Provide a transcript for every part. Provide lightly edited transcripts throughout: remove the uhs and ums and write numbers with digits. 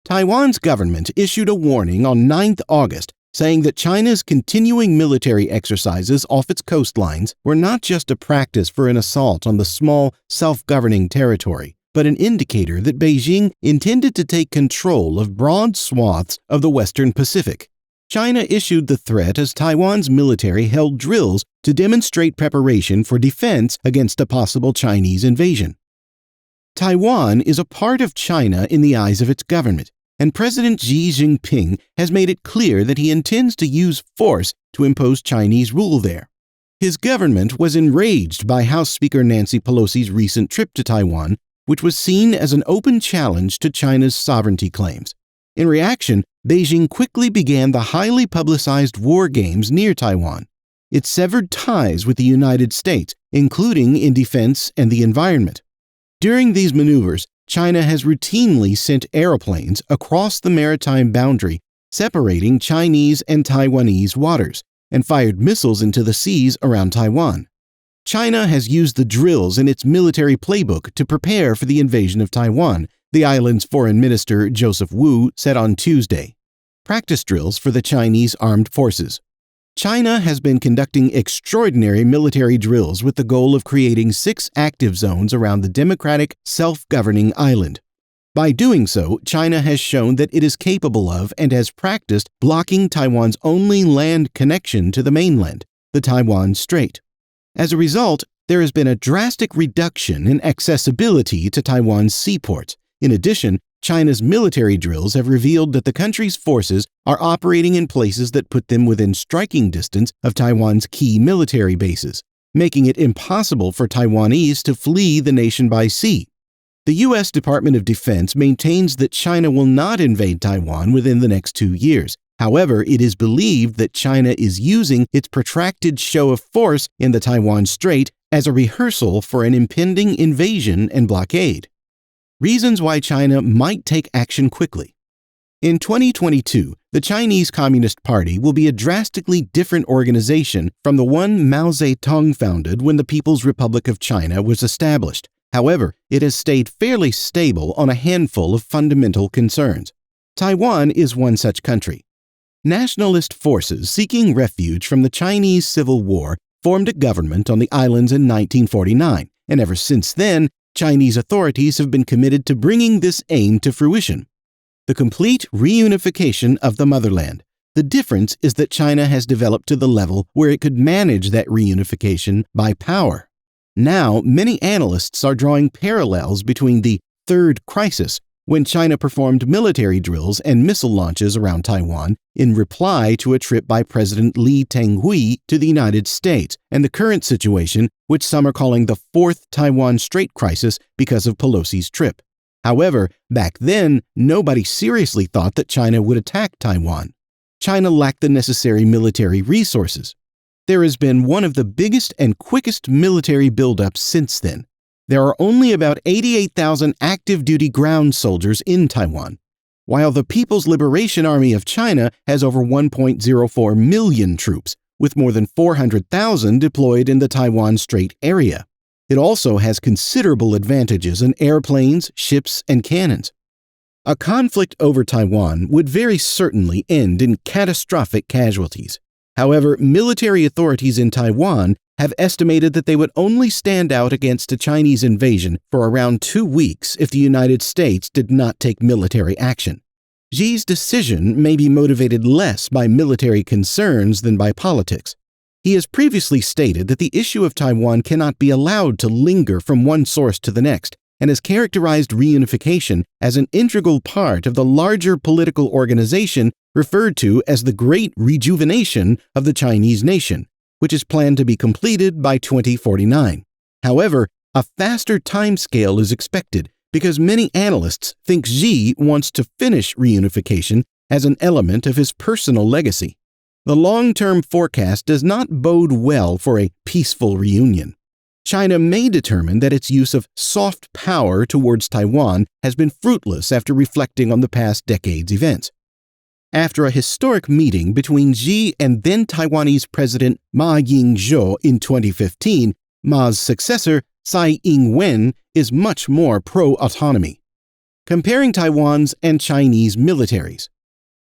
Taiwan's government issued a warning on 9 August saying that China's continuing military exercises off its coastlines were not just a practice for an assault on the small, self-governing territory, but an indicator that Beijing intended to take control of broad swaths of the Western Pacific. China issued the threat as Taiwan's military held drills to demonstrate preparation for defense against a possible Chinese invasion. Taiwan is a part of China in the eyes of its government, and President Xi Jinping has made it clear that he intends to use force to impose Chinese rule there. His government was enraged by House Speaker Nancy Pelosi's recent trip to Taiwan, which was seen as an open challenge to China's sovereignty claims. In reaction, Beijing quickly began the highly publicized war games near Taiwan. It severed ties with the United States, including in defense and the environment. During these maneuvers, China has routinely sent airplanes across the maritime boundary, separating Chinese and Taiwanese waters, and fired missiles into the seas around Taiwan. China has used the drills in its military playbook to prepare for the invasion of Taiwan, the island's foreign minister Joseph Wu said on Tuesday. Practice drills for the Chinese armed forces. China has been conducting extraordinary military drills with the goal of creating 6 active zones around the democratic, self-governing island. By doing so, China has shown that it is capable of and has practiced blocking Taiwan's only land connection to the mainland, the Taiwan Strait. As a result, there has been a drastic reduction in accessibility to Taiwan's seaports. In addition, China's military drills have revealed that the country's forces are operating in places that put them within striking distance of Taiwan's key military bases, making it impossible for Taiwanese to flee the nation by sea. The U.S. Department of Defense maintains that China will not invade Taiwan within the next 2 years. However, it is believed that China is using its protracted show of force in the Taiwan Strait as a rehearsal for an impending invasion and blockade. Reasons why China might take action quickly. In 2022, the Chinese Communist Party will be a drastically different organization from the one Mao Zedong founded when the People's Republic of China was established. However, it has stayed fairly stable on a handful of fundamental concerns. Taiwan is one such country. Nationalist forces seeking refuge from the Chinese Civil War formed a government on the islands in 1949, and ever since then, Chinese authorities have been committed to bringing this aim to fruition. The complete reunification of the motherland. The difference is that China has developed to the level where it could manage that reunification by power. Now, many analysts are drawing parallels between the Third Crisis, when China performed military drills and missile launches around Taiwan in reply to a trip by President Lee Teng-hui to the United States, and the current situation, which some are calling the Fourth Taiwan Strait Crisis because of Pelosi's trip. However, back then, nobody seriously thought that China would attack Taiwan. China lacked the necessary military resources. There has been one of the biggest and quickest military buildups since then. There are only about 88,000 active-duty ground soldiers in Taiwan, while the People's Liberation Army of China has over 1.04 million troops, with more than 400,000 deployed in the Taiwan Strait area. It also has considerable advantages in airplanes, ships, and cannons. A conflict over Taiwan would very certainly end in catastrophic casualties. However, military authorities in Taiwan have estimated that they would only stand out against a Chinese invasion for around 2 weeks if the United States did not take military action. Xi's decision may be motivated less by military concerns than by politics. He has previously stated that the issue of Taiwan cannot be allowed to linger from one source to the next, and has characterized reunification as an integral part of the larger political organization referred to as the Great Rejuvenation of the Chinese nation, which is planned to be completed by 2049. However, a faster timescale is expected because many analysts think Xi wants to finish reunification as an element of his personal legacy. The long-term forecast does not bode well for a peaceful reunion. China may determine that its use of soft power towards Taiwan has been fruitless after reflecting on the past decade's events. After a historic meeting between Xi and then Taiwanese President Ma Ying-jeou in 2015, Ma's successor, Tsai Ing-wen, is much more pro-autonomy. comparing Taiwan's and Chinese militaries.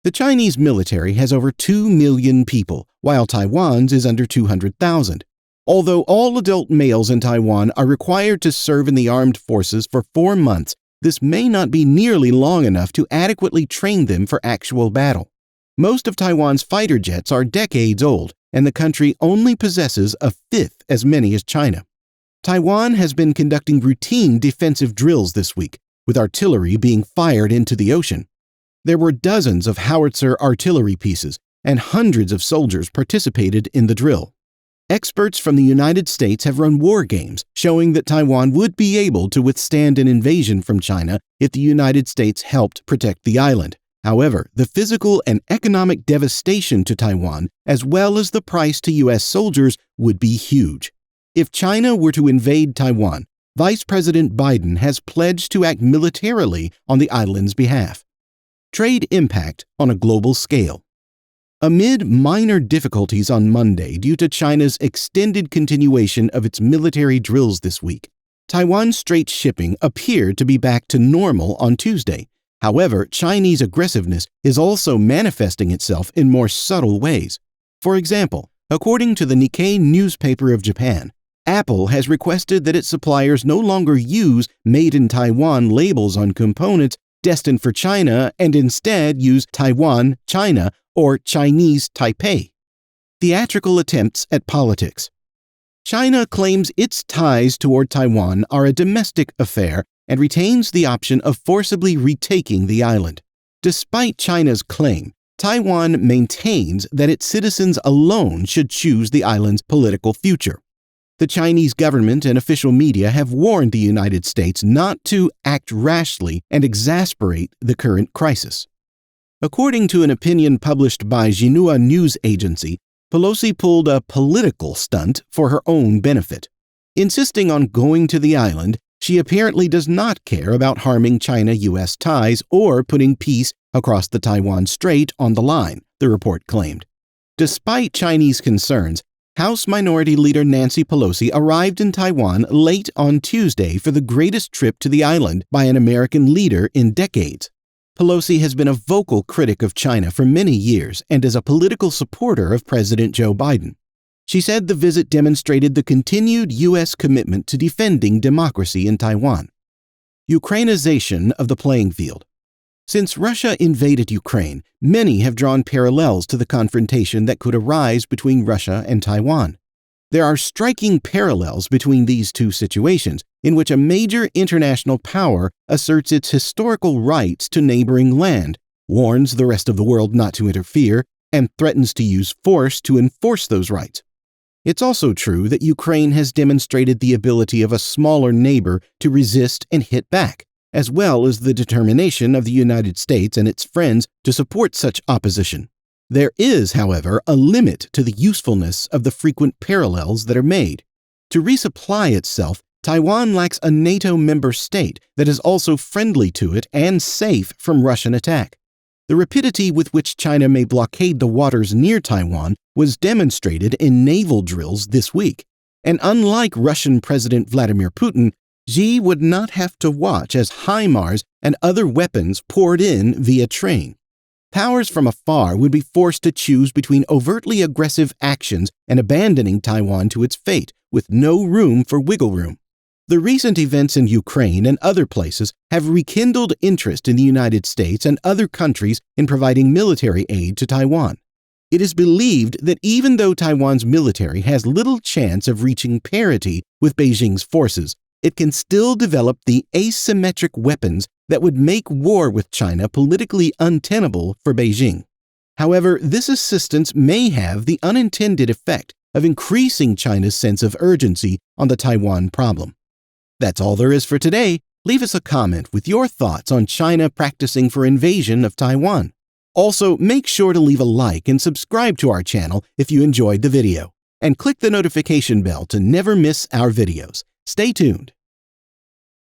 The Chinese military has over 2 million people, while Taiwan's is under 200,000. Although all adult males in Taiwan are required to serve in the armed forces for 4 months, this may not be nearly long enough to adequately train them for actual battle. Most of Taiwan's fighter jets are decades old, and the country only possesses a fifth as many as China. Taiwan has been conducting routine defensive drills this week, with artillery being fired into the ocean. There were dozens of howitzer artillery pieces, and hundreds of soldiers participated in the drill. Experts from the United States have run war games showing that Taiwan would be able to withstand an invasion from China if the United States helped protect the island. However, the physical and economic devastation to Taiwan, as well as the price to U.S. soldiers, would be huge. If China were to invade Taiwan, Vice President Biden has pledged to act militarily on the island's behalf. Trade impact on a global scale. Amid minor difficulties on Monday due to China's extended continuation of its military drills this week, Taiwan Strait shipping appeared to be back to normal on Tuesday. However, Chinese aggressiveness is also manifesting itself in more subtle ways. For example, according to the Nikkei newspaper of Japan, Apple has requested that its suppliers no longer use Made in Taiwan labels on components destined for China and instead use Taiwan, China, or Chinese Taipei. Theatrical attempts at politics. China claims its ties toward Taiwan are a domestic affair and retains the option of forcibly retaking the island. Despite China's claim, Taiwan maintains that its citizens alone should choose the island's political future. The Chinese government and official media have warned the United States not to act rashly and exasperate the current crisis. According to an opinion published by Xinhua News Agency, Pelosi pulled a political stunt for her own benefit. Insisting on going to the island, she apparently does not care about harming China-U.S. ties or putting peace across the Taiwan Strait on the line, the report claimed. Despite Chinese concerns, House Minority Leader Nancy Pelosi arrived in Taiwan late on Tuesday for the greatest trip to the island by an American leader in decades. Pelosi has been a vocal critic of China for many years and is a political supporter of President Joe Biden. She said the visit demonstrated the continued U.S. commitment to defending democracy in Taiwan. Ukrainization of the playing field. Since Russia invaded Ukraine, many have drawn parallels to the confrontation that could arise between Russia and Taiwan. There are striking parallels between these two situations, in which a major international power asserts its historical rights to neighboring land, warns the rest of the world not to interfere, and threatens to use force to enforce those rights. It's also true that Ukraine has demonstrated the ability of a smaller neighbor to resist and hit back, as well as the determination of the United States and its friends to support such opposition. There is, however, a limit to the usefulness of the frequent parallels that are made. To resupply itself, Taiwan lacks a NATO member state that is also friendly to it and safe from Russian attack. The rapidity with which China may blockade the waters near Taiwan was demonstrated in naval drills this week. And unlike Russian President Vladimir Putin, Xi would not have to watch as HIMARS and other weapons poured in via train. Powers from afar would be forced to choose between overtly aggressive actions and abandoning Taiwan to its fate, with no room for wiggle room. The recent events in Ukraine and other places have rekindled interest in the United States and other countries in providing military aid to Taiwan. It is believed that even though Taiwan's military has little chance of reaching parity with Beijing's forces, it can still develop the asymmetric weapons that would make war with China politically untenable for Beijing. However, this assistance may have the unintended effect of increasing China's sense of urgency on the Taiwan problem. That's all there is for today. Leave us a comment with your thoughts on China practicing for invasion of Taiwan. Also, make sure to leave a like and subscribe to our channel if you enjoyed the video. And click the notification bell to never miss our videos. Stay tuned.